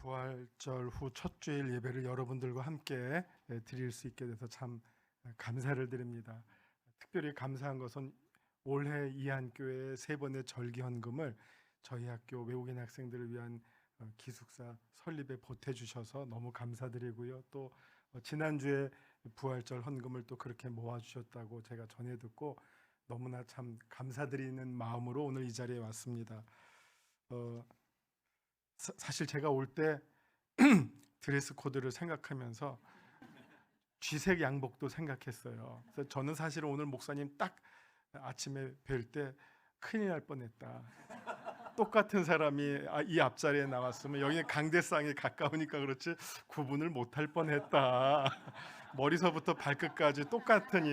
부활절 후 첫 주일 예배를 여러분들과 함께 드릴 수 있게 돼서 참 감사를 드립니다. 특별히 감사한 것은 올해 이한교회의 세 번의 절기 헌금을 저희 학교 외국인 학생들을 위한 기숙사 설립에 보태주셔서 너무 감사드리고요. 또 지난주에 부활절 헌금을 또 그렇게 모아주셨다고 제가 전해 듣고 너무나 참 감사드리는 마음으로 오늘 이 자리에 왔습니다. 사실 제가 올 때 드레스 코드를 생각하면서 쥐색 양복도 생각했어요. 그래서 저는 사실 오늘 목사님 딱 아침에 뵐 때 큰일 날 뻔했다. 똑같은 사람이 이 앞자리에 나왔으면 여기는 강대상에 가까우니까 그렇지 구분을 못할 뻔했다. 머리서부터 발끝까지 똑같으니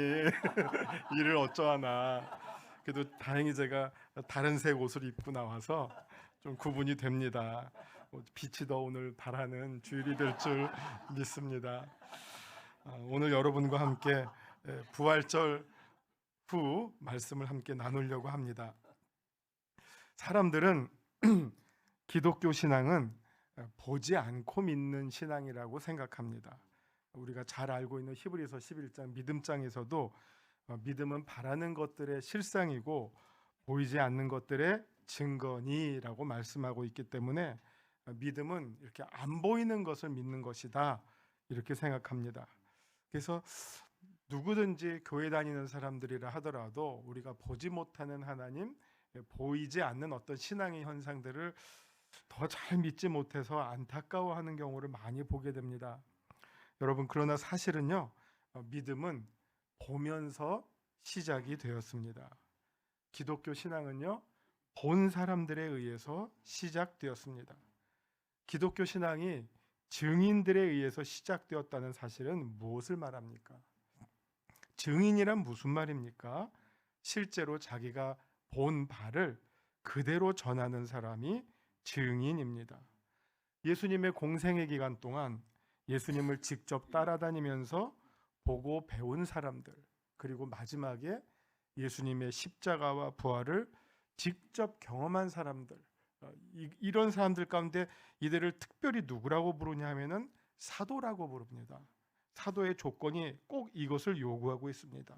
이를 어쩌하나. 그래도 다행히 제가 다른 색 옷을 입고 나와서 좀 구분이 됩니다. 빛이 더 오늘 바라는 주일이 될 줄 믿습니다. 오늘 여러분과 함께 부활절 후 말씀을 함께 나누려고 합니다. 사람들은 기독교 신앙은 보지 않고 믿는 신앙이라고 생각합니다. 우리가 잘 알고 있는 히브리서 11장 믿음장에서도 믿음은 바라는 것들의 실상이고 보이지 않는 것들의 증거니라고 말씀하고 있기 때문에 믿음은 이렇게 안 보이는 것을 믿는 것이다 이렇게 생각합니다. 그래서 누구든지 교회 다니는 사람들이라 하더라도 우리가 보지 못하는 하나님, 보이지 않는 어떤 신앙의 현상들을 더 잘 믿지 못해서 안타까워하는 경우를 많이 보게 됩니다. 여러분, 그러나 사실은요, 믿음은 보면서 시작이 되었습니다. 기독교 신앙은요, 본 사람들에 의해서 시작되었습니다. 기독교 신앙이 증인들에 의해서 시작되었다는 사실은 무엇을 말합니까? 증인이란 무슨 말입니까? 실제로 자기가 본 바를 그대로 전하는 사람이 증인입니다. 예수님의 공생의 기간 동안 예수님을 직접 따라다니면서 보고 배운 사람들, 그리고 마지막에 예수님의 십자가와 부활을 직접 경험한 사람들, 이런 사람들 가운데 이들을 특별히 누구라고 부르냐 하면은 사도라고 부릅니다. 사도의 조건이 꼭 이것을 요구하고 있습니다.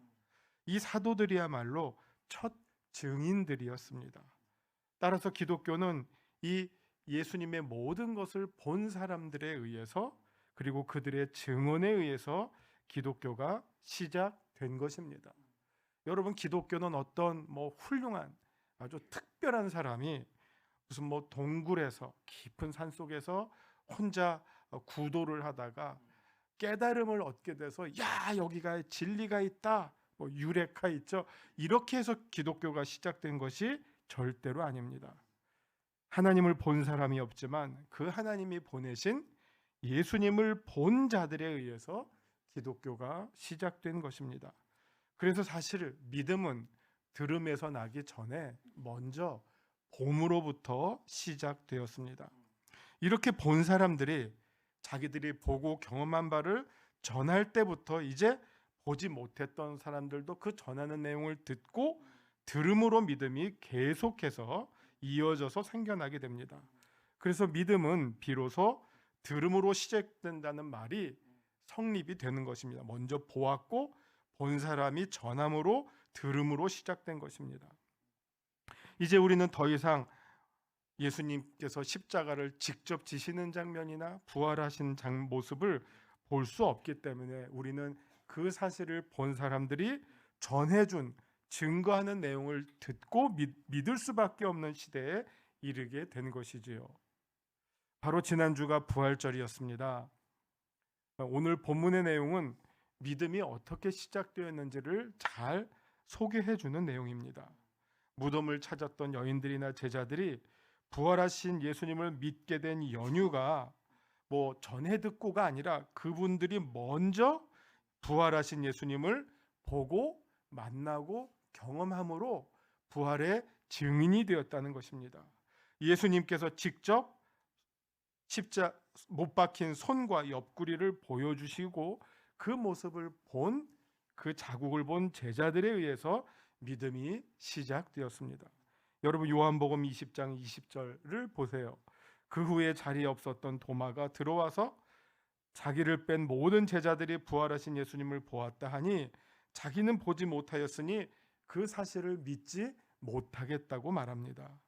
이 사도들이야말로 첫 증인들이었습니다. 따라서 기독교는 이 예수님의 모든 것을 본 사람들에 의해서 그리고 그들의 증언에 의해서 기독교가 시작된 것입니다. 여러분, 기독교는 어떤 훌륭한 아주 특별한 사람이 무슨 동굴에서 깊은 산 속에서 혼자 구도를 하다가 깨달음을 얻게 돼서 야, 여기가 진리가 있다, 유레카 있죠, 이렇게 해서 기독교가 시작된 것이 절대로 아닙니다. 하나님을 본 사람이 없지만 그 하나님이 보내신 예수님을 본 자들에 의해서 기독교가 시작된 것입니다. 그래서 사실 믿음은 들음에서 나기 전에 먼저 봄으로부터 시작되었습니다. 이렇게 본 사람들이 자기들이 보고 경험한 바를 전할 때부터 이제 보지 못했던 사람들도 그 전하는 내용을 듣고 들음으로 믿음이 계속해서 이어져서 생겨나게 됩니다. 그래서 믿음은 비로소 들음으로 시작된다는 말이 성립이 되는 것입니다. 먼저 보았고 본 사람이 전함으로 들음으로 시작된 것입니다. 이제 우리는 더 이상 예수님께서 십자가를 직접 지시는 장면이나 부활하신 모습을 볼 수 없기 때문에 우리는 그 사실을 본 사람들이 전해준 증거하는 내용을 듣고 믿을 수밖에 없는 시대에 이르게 된 것이지요. 바로 지난주가 부활절이었습니다. 오늘 본문의 내용은 믿음이 어떻게 시작되었는지를 잘 소개해 주는 내용입니다. 무덤을 찾았던 여인들이나 제자들이 부활하신 예수님을 믿게 된 연유가 전해 듣고가 아니라 그분들이 먼저 부활하신 예수님을 보고 만나고 경험함으로 부활의 증인이 되었다는 것입니다. 예수님께서 직접 십자 못 박힌 손과 옆구리를 보여주시고 그 모습을 본, 그 자국을 본 제자들에 의해서 믿음이 시작되었습니다. 여러분, 요한복음 20장 20절을 보세요. 그 후에 자리에 없었던 도마가 들어와서 자기를 뺀 모든 제자들이 부활하신 예수님을 보았다 하니 자기는 보지 못하였으니 그 사실을 믿지 못하겠다고 말합니다.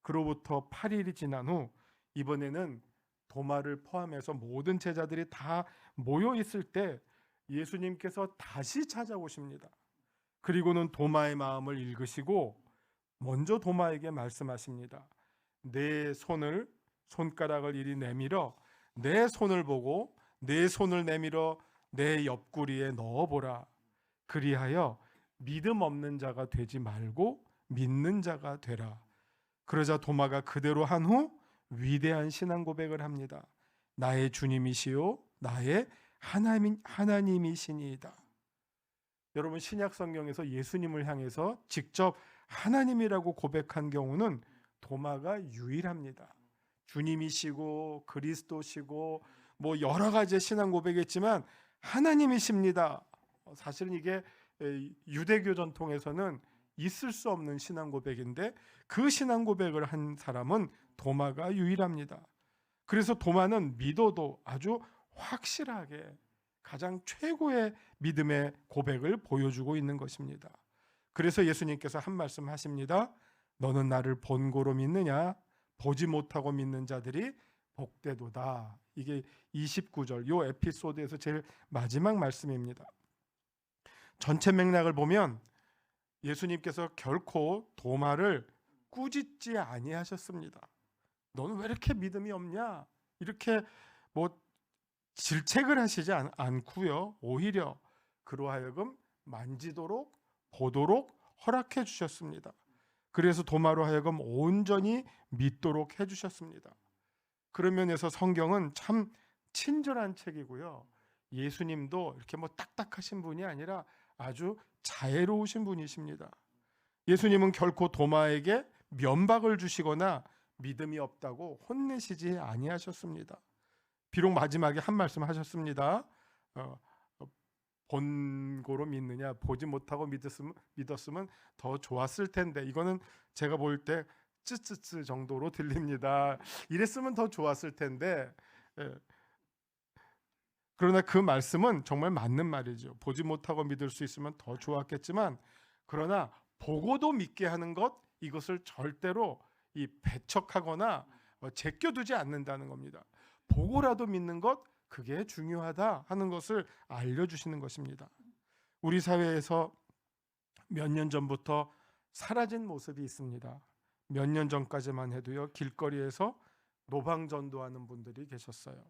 그로부터 8일이 지난 후 이번에는 도마를 포함해서 모든 제자들이 다 모여 있을 때 예수님께서 다시 찾아오십니다. 그리고는 도마의 마음을 읽으시고 먼저 도마에게 말씀하십니다. 내 손가락을 이리 내밀어 내 손을 보고 내 손을 내밀어 내 옆구리에 넣어보라. 그리하여 믿음 없는 자가 되지 말고 믿는 자가 되라. 그러자 도마가 그대로 한 후 위대한 신앙 고백을 합니다. 나의 주님이시요 나의 하나님이시니이다. 여러분, 신약 성경에서 예수님을 향해서 직접 하나님이라고 고백한 경우는 도마가 유일합니다. 주님이시고 그리스도시고 뭐 여러 가지 신앙 고백했지만 하나님이십니다. 사실은 이게 유대교 전통에서는 있을 수 없는 신앙 고백인데 그 신앙 고백을 한 사람은 도마가 유일합니다. 그래서 도마는 믿어도 아주 확실하게 가장 최고의 믿음의 고백을 보여주고 있는 것입니다. 그래서 예수님께서 한 말씀 하십니다. 너는 나를 본고로 믿느냐? 보지 못하고 믿는 자들이 복되도다. 이게 29절 요 에피소드에서 제일 마지막 말씀입니다. 전체 맥락을 보면 예수님께서 결코 도마를 꾸짖지 아니하셨습니다. 너는 왜 이렇게 믿음이 없냐? 이렇게 뭐 질책을 하시지 않고요. 오히려 그로 하여금 만지도록 보도록 허락해 주셨습니다. 그래서 도마로 하여금 온전히 믿도록 해주셨습니다. 그런 면에서 성경은 참 친절한 책이고요. 예수님도 이렇게 뭐 딱딱하신 분이 아니라 아주 자애로우신 분이십니다. 예수님은 결코 도마에게 면박을 주시거나 믿음이 없다고 혼내시지 아니하셨습니다. 비록 마지막에 한 말씀 하셨습니다. 본고로 믿느냐? 보지 못하고 믿었으면 더 좋았을 텐데. 이거는 제가 볼 때 쯔쯔쯔 정도로 들립니다. 이랬으면 더 좋았을 텐데. 그러나 그 말씀은 정말 맞는 말이죠. 보지 못하고 믿을 수 있으면 더 좋았겠지만, 그러나 보고도 믿게 하는 것, 이것을 절대로 배척하거나 제껴두지 않는다는 겁니다. 보고라도 믿는 것, 그게 중요하다 하는 것을 알려주시는 것입니다. 우리 사회에서 몇 년 전부터 사라진 모습이 있습니다. 몇 년 전까지만 해도요, 길거리에서 노방전도하는 분들이 계셨어요.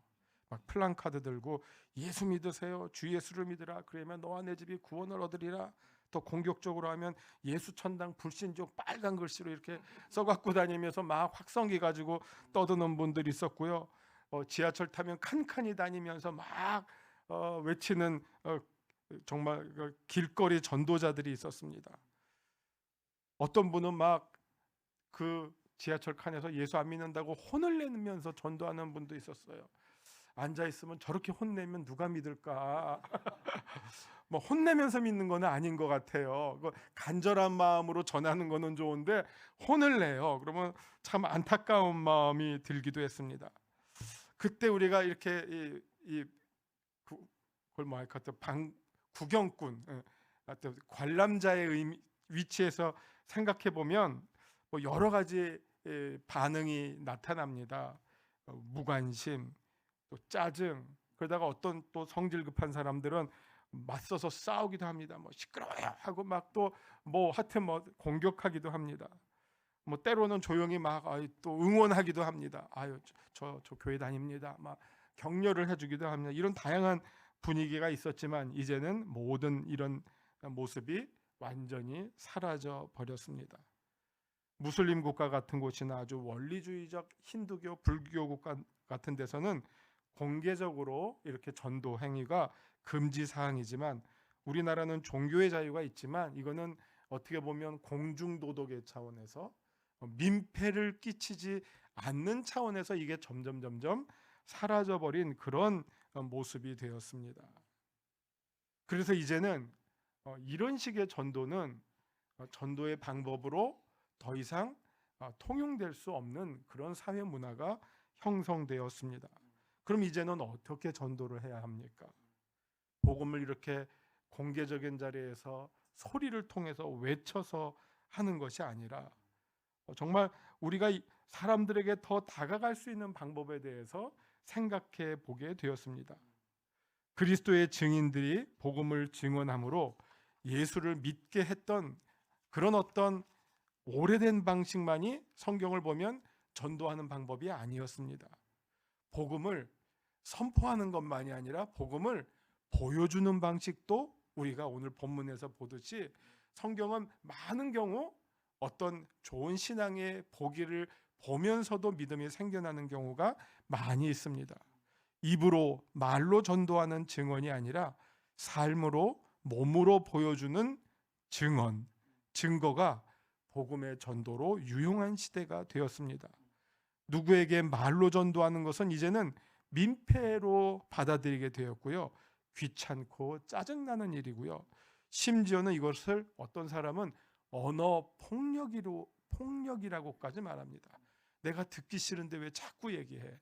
막 플랜카드 들고 예수 믿으세요, 주 예수를 믿으라, 그러면 너와 내 집이 구원을 얻으리라. 또 공격적으로 하면 예수 천당 불신족 빨간 글씨로 이렇게 써갖고 다니면서 막 확성기 가지고 떠드는 분들이 있었고요. 지하철 타면 칸칸이 다니면서 막 외치는 정말 길거리 전도자들이 있었습니다. 어떤 분은 막 그 지하철 칸에서 예수 안 믿는다고 혼을 내면서 전도하는 분도 있었어요. 앉아있으면 저렇게 혼내면 누가 믿을까? 뭐 혼내면서 믿는 건 아닌 것 같아요. 간절한 마음으로 전하는 거는 좋은데 혼을 내요. 그러면 참 안타까운 마음이 들기도 했습니다. 그때 우리가 이렇게 그걸 뭐 할까? 구경꾼, 관람자의 위치에서 생각해 보면 뭐 여러 가지 반응이 나타납니다. 무관심, 또 짜증, 그러다가 어떤 또 성질 급한 사람들은 맞서서 싸우기도 합니다. 뭐 시끄러워요 하고 막 또 뭐 하여튼 뭐 공격하기도 합니다. 뭐 때로는 조용히 막 또 응원하기도 합니다. 저 교회 다닙니다. 막 격려를 해주기도 합니다. 이런 다양한 분위기가 있었지만 이제는 모든 이런 모습이 완전히 사라져 버렸습니다. 무슬림 국가 같은 곳이나 아주 원리주의적 힌두교, 불교 국가 같은 데서는 공개적으로 이렇게 전도 행위가 금지 사항이지만 우리나라는 종교의 자유가 있지만 이거는 어떻게 보면 공중도덕의 차원에서 민폐를 끼치지 않는 차원에서 이게 점점 사라져버린 그런 모습이 되었습니다. 그래서 이제는 이런 식의 전도는 전도의 방법으로 더 이상 통용될 수 없는 그런 사회 문화가 형성되었습니다. 그럼 이제는 어떻게 전도를 해야 합니까? 복음을 이렇게 공개적인 자리에서 소리를 통해서 외쳐서 하는 것이 아니라 정말 우리가 사람들에게 더 다가갈 수 있는 방법에 대해서 생각해 보게 되었습니다. 그리스도의 증인들이 복음을 증언함으로 예수를 믿게 했던 그런 어떤 오래된 방식만이 성경을 보면 전도하는 방법이 아니었습니다. 복음을 선포하는 것만이 아니라 복음을 보여주는 방식도 우리가 오늘 본문에서 보듯이 성경은 많은 경우 어떤 좋은 신앙의 보기를 보면서도 믿음이 생겨나는 경우가 많이 있습니다. 입으로 말로 전도하는 증언이 아니라 삶으로 몸으로 보여주는 증언, 증거가 복음의 전도로 유용한 시대가 되었습니다. 누구에게 말로 전도하는 것은 이제는 민폐로 받아들이게 되었고요. 귀찮고 짜증나는 일이고요. 심지어는 이것을 어떤 사람은 언어 폭력이라고까지 말합니다. 내가 듣기 싫은데 왜 자꾸 얘기해?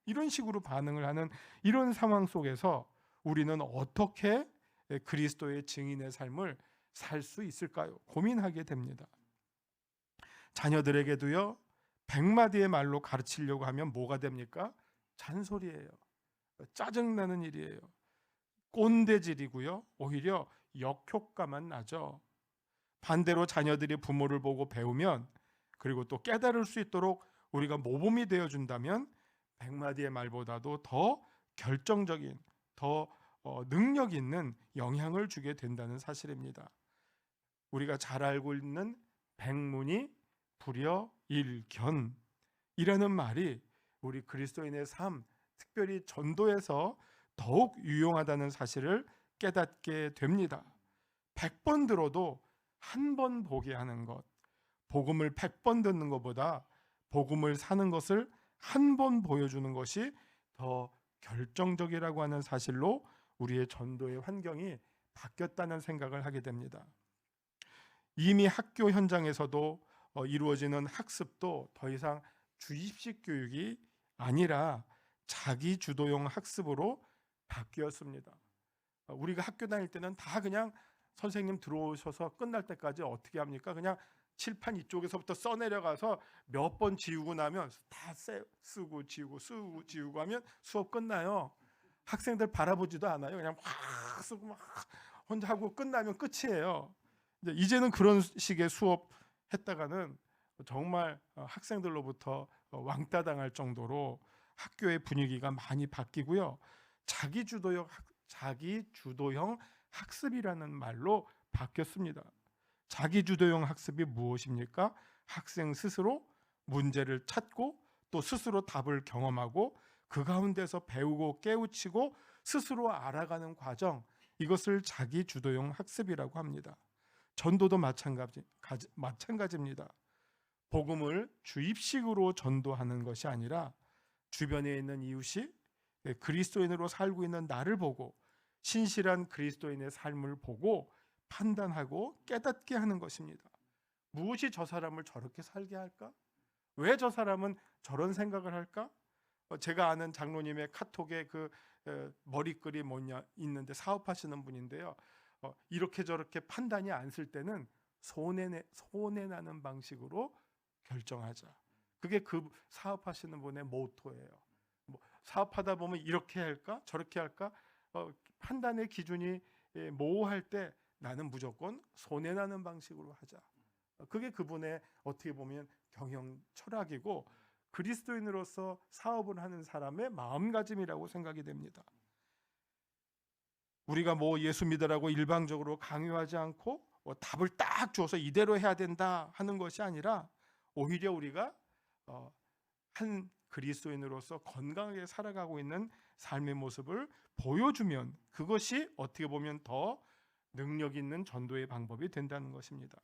이런 식으로 반응을 하는 이런 상황 속에서 우리는 어떻게 그리스도의 증인의 삶을 살 수 있을까요? 고민하게 됩니다. 자녀들에게도요, 100마디의 말로 가르치려고 하면 뭐가 됩니까? 잔소리예요. 짜증나는 일이에요. 꼰대질이고요. 오히려 역효과만 나죠. 반대로 자녀들이 부모를 보고 배우면, 그리고 또 깨달을 수 있도록 우리가 모범이 되어준다면 100마디의 말보다도 더 결정적인, 더 능력 있는 영향을 주게 된다는 사실입니다. 우리가 잘 알고 있는 백문이 불여일견이라는 말이 우리 그리스도인의 삶, 특별히 전도에서 더욱 유용하다는 사실을 깨닫게 됩니다. 100번 들어도 한 번 보게 하는 것, 복음을 100번 듣는 것보다 복음을 사는 것을 한 번 보여주는 것이 더 결정적이라고 하는 사실로 우리의 전도의 환경이 바뀌었다는 생각을 하게 됩니다. 이미 학교 현장에서도 이루어지는 학습도 더 이상 주입식 교육이 아니라 자기 주도형 학습으로 바뀌었습니다. 우리가 학교 다닐 때는 다 그냥 선생님 들어오셔서 끝날 때까지 어떻게 합니까? 그냥 칠판 이쪽에서부터 써내려가서 몇 번 지우고 나면 다 쓰고 지우고 하면 수업 끝나요. 학생들 바라보지도 않아요. 그냥 확 쓰고 막 혼자 하고 끝나면 끝이에요. 이제는 그런 식의 수업 했다가는 정말 학생들로부터 왕따 당할 정도로 학교의 분위기가 많이 바뀌고요. 자기 주도형 학습이라는 말로 바뀌었습니다. 자기 주도형 학습이 무엇입니까? 학생 스스로 문제를 찾고 또 스스로 답을 경험하고 그 가운데서 배우고 깨우치고 스스로 알아가는 과정, 이것을 자기 주도형 학습이라고 합니다. 전도도 마찬가지입니다. 복음을 주입식으로 전도하는 것이 아니라 주변에 있는 이웃이 그리스도인으로 살고 있는 나를 보고 신실한 그리스도인의 삶을 보고 판단하고 깨닫게 하는 것입니다. 무엇이 저 사람을 저렇게 살게 할까? 왜 저 사람은 저런 생각을 할까? 제가 아는 장로님의 카톡에 그 머리글이 있는데 사업하시는 분인데요. 이렇게 저렇게 판단이 안 쓸 때는 손해나는 방식으로 결정하자. 그게 그 사업하시는 분의 모토예요. 사업하다 보면 이렇게 할까 저렇게 할까 판단의 기준이 모호할 때 나는 무조건 손해나는 방식으로 하자. 그게 그분의 어떻게 보면 경영 철학이고 그리스도인으로서 사업을 하는 사람의 마음가짐이라고 생각이 됩니다. 우리가 예수 믿으라고 일방적으로 강요하지 않고 답을 딱 줘서 이대로 해야 된다 하는 것이 아니라 오히려 우리가 한 그리스도인으로서 건강하게 살아가고 있는 삶의 모습을 보여주면 그것이 어떻게 보면 더 능력 있는 전도의 방법이 된다는 것입니다.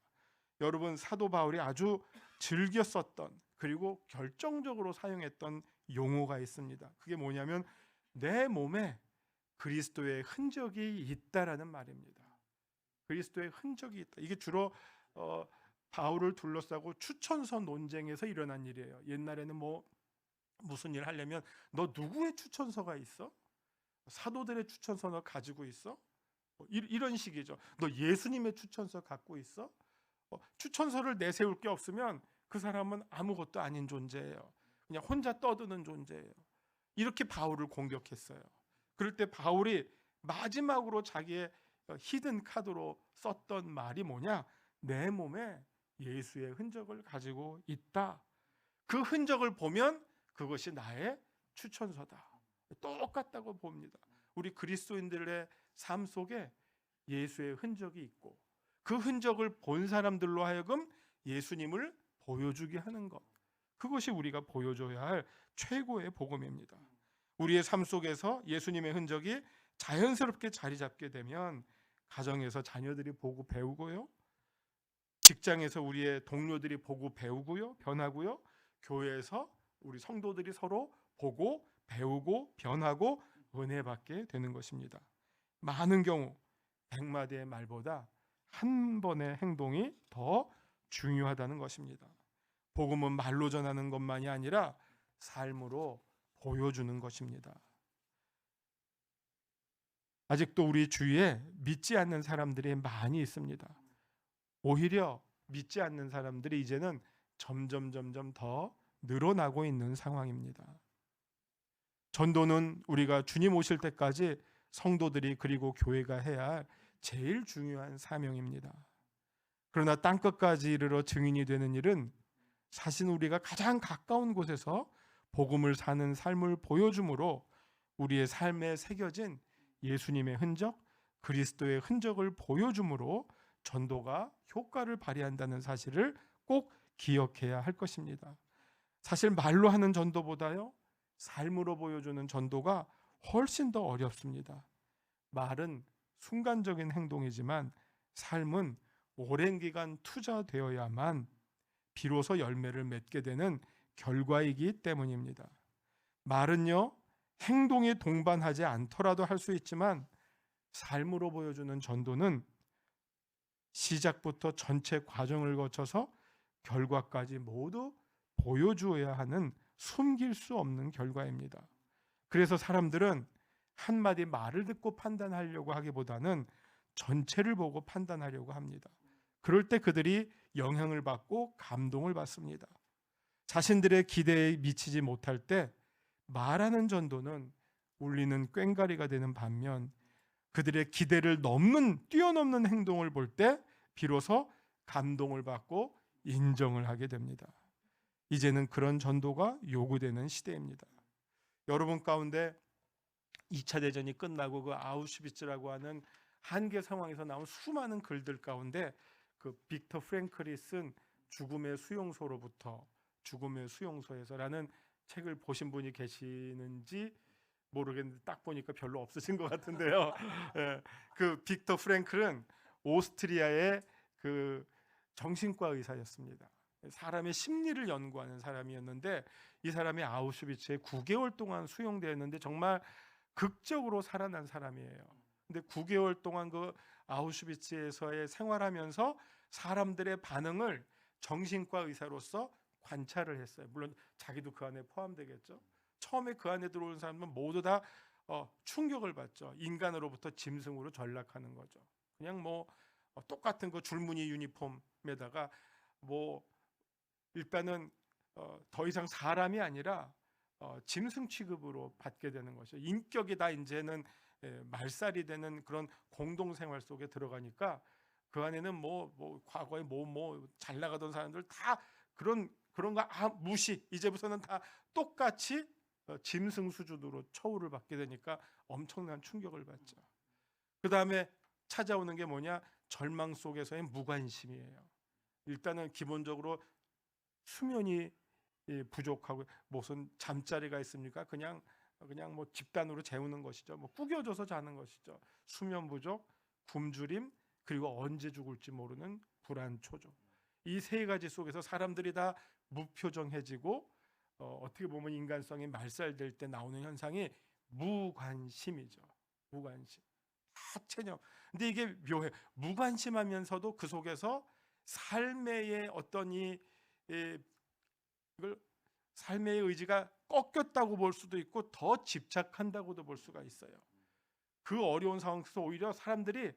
여러분, 사도 바울이 아주 즐겨 썼던 그리고 결정적으로 사용했던 용어가 있습니다. 그게 뭐냐면 내 몸에 그리스도의 흔적이 있다라는 말입니다. 그리스도의 흔적이 있다. 이게 주로 바울을 둘러싸고 추천서 논쟁에서 일어난 일이에요. 옛날에는 무슨 일 하려면 너 누구의 추천서가 있어? 사도들의 추천서 너 가지고 있어? 이런 식이죠. 너 예수님의 추천서 갖고 있어? 추천서를 내세울 게 없으면 그 사람은 아무것도 아닌 존재예요. 그냥 혼자 떠드는 존재예요. 이렇게 바울을 공격했어요. 그럴 때 바울이 마지막으로 자기의 히든 카드로 썼던 말이 뭐냐? 내 몸에 예수의 흔적을 가지고 있다. 그 흔적을 보면 그것이 나의 추천서다. 똑같다고 봅니다. 우리 그리스도인들의 삶 속에 예수의 흔적이 있고 그 흔적을 본 사람들로 하여금 예수님을 보여주게 하는 것, 그것이 우리가 보여줘야 할 최고의 복음입니다. 우리의 삶 속에서 예수님의 흔적이 자연스럽게 자리 잡게 되면 가정에서 자녀들이 보고 배우고요, 직장에서 우리의 동료들이 보고 배우고요, 변하고요, 교회에서 우리 성도들이 서로 보고 배우고 변하고 은혜 받게 되는 것입니다. 많은 경우 100마디의 말보다 한 번의 행동이 더 중요하다는 것입니다. 복음은 말로 전하는 것만이 아니라 삶으로 보여주는 것입니다. 아직도 우리 주위에 믿지 않는 사람들이 많이 있습니다. 오히려 믿지 않는 사람들이 이제는 점점 더 늘어나고 있는 상황입니다. 전도는 우리가 주님 오실 때까지 성도들이 그리고 교회가 해야 할 제일 중요한 사명입니다. 그러나 땅끝까지 이르러 증인이 되는 일은 사실 우리가 가장 가까운 곳에서 복음을 사는 삶을 보여줌으로 우리의 삶에 새겨진 예수님의 흔적, 그리스도의 흔적을 보여줌으로 전도가 효과를 발휘한다는 사실을 꼭 기억해야 할 것입니다. 사실 말로 하는 전도보다요, 삶으로 보여주는 전도가 훨씬 더 어렵습니다. 말은 순간적인 행동이지만 삶은 오랜 기간 투자되어야만 비로소 열매를 맺게 되는 결과이기 때문입니다. 말은요, 행동에 동반하지 않더라도 할 수 있지만 삶으로 보여주는 전도는 시작부터 전체 과정을 거쳐서 결과까지 모두 보여주어야 하는 숨길 수 없는 결과입니다. 그래서 사람들은 한마디 말을 듣고 판단하려고 하기보다는 전체를 보고 판단하려고 합니다. 그럴 때 그들이 영향을 받고 감동을 받습니다. 자신들의 기대에 미치지 못할 때 말하는 전도는 울리는 꽹과리가 되는 반면 그들의 기대를 뛰어넘는 행동을 볼 때 비로소 감동을 받고 인정을 하게 됩니다. 이제는 그런 전도가 요구되는 시대입니다. 여러분 가운데 2차 대전이 끝나고 그 아우슈비츠라고 하는 한계 상황에서 나온 수많은 글들 가운데 그 빅터 프랭클이 쓴 죽음의 수용소로부터 죽음의 수용소에서라는 책을 보신 분이 계시는지 모르겠는데 딱 보니까 별로 없으신 것 같은데요. 예, 그 빅터 프랭클은 오스트리아의 그 정신과 의사였습니다. 사람의 심리를 연구하는 사람이었는데 이 사람이 아우슈비츠에 9개월 동안 수용되었는데 정말 극적으로 살아난 사람이에요. 근데 9개월 동안 그 아우슈비츠에서의 생활하면서 사람들의 반응을 정신과 의사로서 관찰을 했어요. 물론 자기도 그 안에 포함되겠죠. 처음에 그 안에 들어오는 사람은 모두 다 충격을 받죠. 인간으로부터 짐승으로 전락하는 거죠. 그냥 뭐 똑같은 그 줄무늬 유니폼에다가 뭐 일단은 더 이상 사람이 아니라 짐승 취급으로 받게 되는 것이죠. 인격이 다 이제는 말살이 되는 그런 공동생활 속에 들어가니까 그 안에는 뭐 과거에 뭐 잘 나가던 사람들 다 그런 거 무시. 이제부터는 다 똑같이 짐승 수준으로 처우를 받게 되니까 엄청난 충격을 받죠. 그 다음에 찾아오는 게 뭐냐? 절망 속에서의 무관심이에요. 일단은 기본적으로 수면이 부족하고 무슨 잠자리가 있습니까? 그냥 뭐 집단으로 재우는 것이죠. 뭐 구겨져서 자는 것이죠. 수면 부족, 굶주림, 그리고 언제 죽을지 모르는 불안, 초조. 이 세 가지 속에서 사람들이 다 무표정해지고 어떻게 보면 인간성이 말살될 때 나오는 현상이 무관심이죠. 무관심. 다 체념. 근데 이게 묘해. 무관심하면서도 그 속에서 삶의 어떤 이걸 삶의 의지가 꺾였다고 볼 수도 있고 더 집착한다고도 볼 수가 있어요. 그 어려운 상황 속에서 오히려 사람들이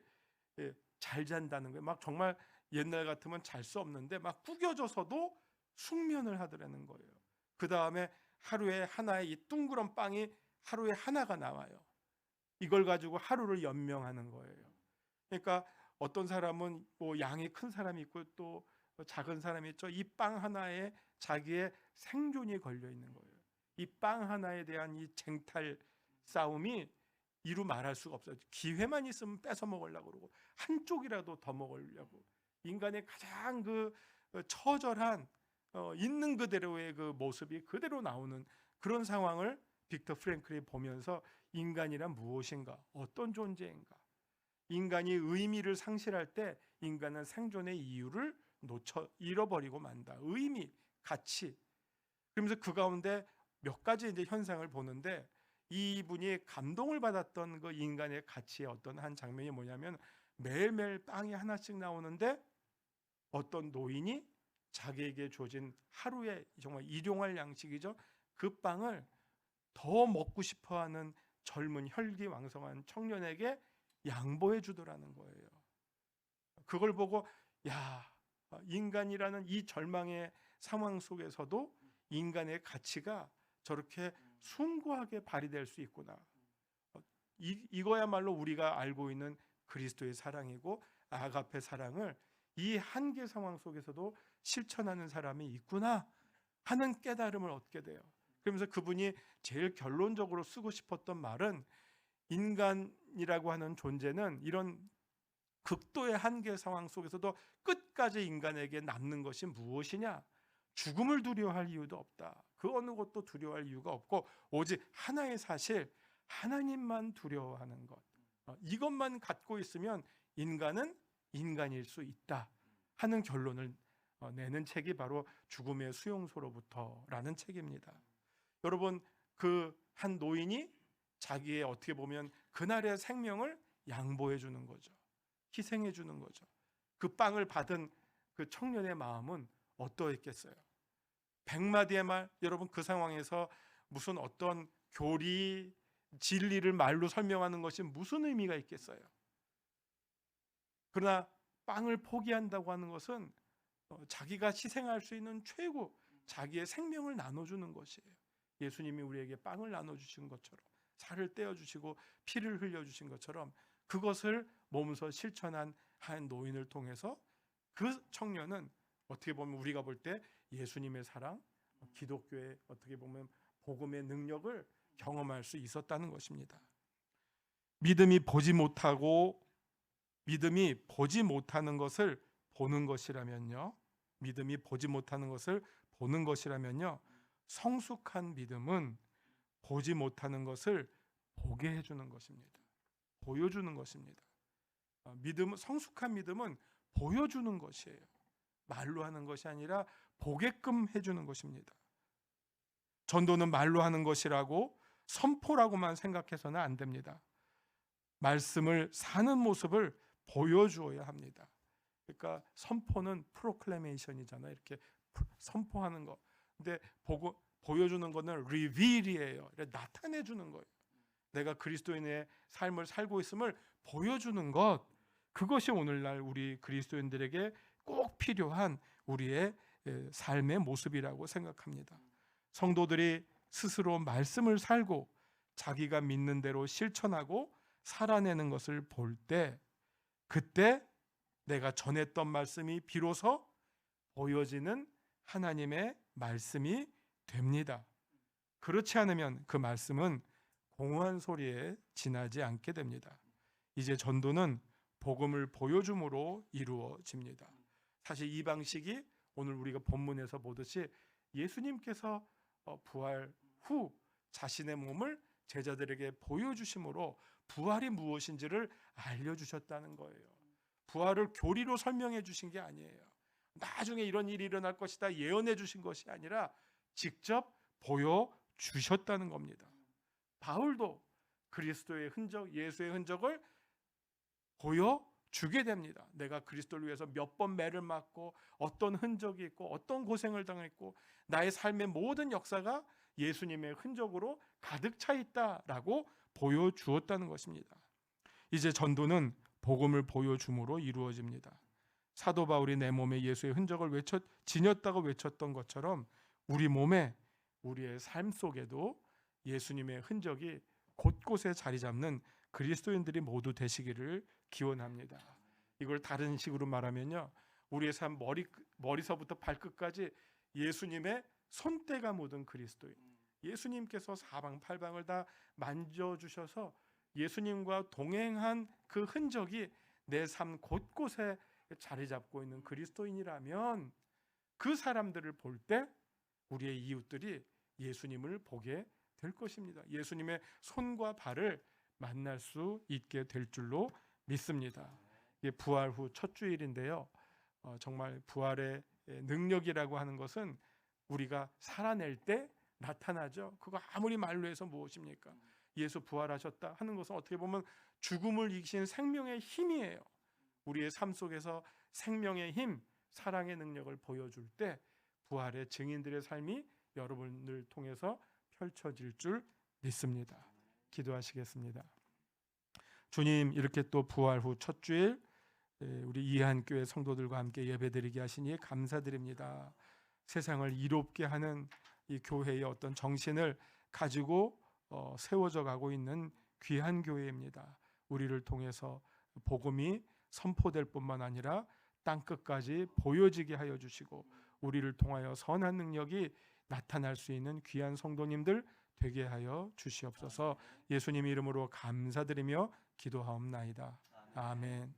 잘 잔다는 거예요. 막 정말 옛날 같으면 잘 수 없는데 막 구겨져서도 숙면을 하더라는 거예요. 그 다음에 하루에 하나의 이 둥그런 빵이 하루에 하나가 나와요. 이걸 가지고 하루를 연명하는 거예요. 그러니까 어떤 사람은 뭐 양이 큰 사람이 있고 또 작은 사람이 있죠. 이 빵 하나에 자기의 생존이 걸려 있는 거예요. 이 빵 하나에 대한 이 쟁탈 싸움이 이루 말할 수가 없어요. 기회만 있으면 뺏어 먹으려고 그러고 한쪽이라도 더 먹으려고. 인간의 가장 그 처절한 있는 그대로의 그 모습이 그대로 나오는 그런 상황을 빅터 프랭클이 보면서 인간이란 무엇인가? 어떤 존재인가? 인간이 의미를 상실할 때 인간은 생존의 이유를 잃어버리고 만다. 의미, 가치. 그러면서 그 가운데 몇 가지 이제 현상을 보는데 이분이 감동을 받았던 그 인간의 가치의 어떤 한 장면이 뭐냐면 매일매일 빵이 하나씩 나오는데 어떤 노인이 자기에게 주어진 하루에 정말 일용할 양식이죠. 그 빵을 더 먹고 싶어하는 젊은 혈기왕성한 청년에게 양보해 주더라는 거예요. 그걸 보고 야, 인간이라는 이 절망의 상황 속에서도 인간의 가치가 저렇게 숭고하게 발휘될 수 있구나. 이거야말로 우리가 알고 있는 그리스도의 사랑이고 아가페 사랑을 이 한계 상황 속에서도 실천하는 사람이 있구나 하는 깨달음을 얻게 돼요. 그러면서 그분이 제일 결론적으로 쓰고 싶었던 말은 인간이라고 하는 존재는 이런 극도의 한계 상황 속에서도 끝까지 인간에게 남는 것이 무엇이냐? 죽음을 두려워할 이유도 없다. 그 어느 것도 두려워할 이유가 없고 오직 하나의 사실, 하나님만 두려워하는 것. 이것만 갖고 있으면 인간은 인간일 수 있다 하는 결론을 내는 책이 바로 죽음의 수용소로부터라는 책입니다. 여러분, 그 한 노인이 자기의 어떻게 보면 그날의 생명을 양보해 주는 거죠. 희생해 주는 거죠. 그 빵을 받은 그 청년의 마음은 어떠했겠어요? 100마디의 말, 여러분 그 상황에서 무슨 어떤 교리, 진리를 말로 설명하는 것이 무슨 의미가 있겠어요? 그러나 빵을 포기한다고 하는 것은 자기가 희생할 수 있는 최고, 자기의 생명을 나눠주는 것이에요. 예수님이 우리에게 빵을 나눠주신 것처럼, 살을 떼어주시고 피를 흘려주신 것처럼 그것을 몸소 실천한 한 노인을 통해서 그 청년은 어떻게 보면 우리가 볼 때 예수님의 사랑, 기독교의 어떻게 보면 복음의 능력을 경험할 수 있었다는 것입니다. 믿음이 보지 못하는 것을 보는 것이라면요. 믿음이 보지 못하는 것을 보는 것이라면요. 성숙한 믿음은 보지 못하는 것을 보게 해주는 것입니다. 보여주는 것입니다. 성숙한 믿음은 보여주는 것이에요. 말로 하는 것이 아니라 보게끔 해주는 것입니다. 전도는 말로 하는 것이라고 선포라고만 생각해서는 안 됩니다. 말씀을 사는 모습을 보여주어야 합니다. 그러니까 선포는 프로클레메이션이잖아요. 이렇게 선포하는 거. 근데 보여주는 거는 리빌이에요. 나타내 주는 거예요. 내가 그리스도인의 삶을 살고 있음을 보여주는 것. 그것이 오늘날 우리 그리스도인들에게 꼭 필요한 우리의 삶의 모습이라고 생각합니다. 성도들이 스스로 말씀을 살고 자기가 믿는 대로 실천하고 살아내는 것을 볼 때 그때 내가 전했던 말씀이 비로소 보여지는 하나님의 말씀이 됩니다. 그렇지 않으면 그 말씀은 공허한 소리에 지나지 않게 됩니다. 이제 전도는 복음을 보여줌으로 이루어집니다. 사실 이 방식이 오늘 우리가 본문에서 보듯이 예수님께서 부활 후 자신의 몸을 제자들에게 보여주심으로 부활이 무엇인지를 알려주셨다는 거예요. 부활을 교리로 설명해 주신 게 아니에요. 나중에 이런 일이 일어날 것이다 예언해 주신 것이 아니라 직접 보여주셨다는 겁니다. 바울도 그리스도의 흔적, 예수의 흔적을 주게 됩니다. 내가 그리스도를 위해서 몇 번 매를 맞고 어떤 흔적이 있고 어떤 고생을 당했고 나의 삶의 모든 역사가 예수님의 흔적으로 가득 차 있다라고 보여주었다는 것입니다. 이제 전도는 복음을 보여줌으로 이루어집니다. 사도 바울이 내 몸에 예수의 흔적을 지녔다고 외쳤던 것처럼 우리 몸에, 우리의 삶 속에도 예수님의 흔적이 곳곳에 자리 잡는 그리스도인들이 모두 되시기를 기원합니다. 이걸 다른 식으로 말하면요, 우리의 삶 머리서부터 발끝까지 예수님의 손때가 묻은 그리스도인, 예수님께서 사방팔방을 다 만져주셔서 예수님과 동행한 그 흔적이 내 삶 곳곳에 자리 잡고 있는 그리스도인이라면 그 사람들을 볼 때 우리의 이웃들이 예수님을 보게 될 것입니다. 예수님의 손과 발을 만날 수 있게 될 줄로 믿습니다. 이게 부활 후 첫 주일인데요, 정말 부활의 능력이라고 하는 것은 우리가 살아낼 때 나타나죠. 그거 아무리 말로 해서 무엇입니까? 예수 부활하셨다 하는 것은 어떻게 보면 죽음을 이기신 생명의 힘이에요. 우리의 삶 속에서 생명의 힘, 사랑의 능력을 보여줄 때 부활의 증인들의 삶이 여러분을 통해서 펼쳐질 줄 믿습니다. 기도하시겠습니다. 주님, 이렇게 또 부활 후 첫 주일 우리 이한교회 성도들과 함께 예배드리게 하시니 감사드립니다. 세상을 이롭게 하는 이 교회의 어떤 정신을 가지고 세워져 가고 있는 귀한 교회입니다. 우리를 통해서 복음이 선포될 뿐만 아니라 땅끝까지 보여지게 하여 주시고 우리를 통하여 선한 능력이 나타날 수 있는 귀한 성도님들 되게 하여 주시옵소서. 예수님 이름으로 감사드리며 기도하옵나이다. 아멘.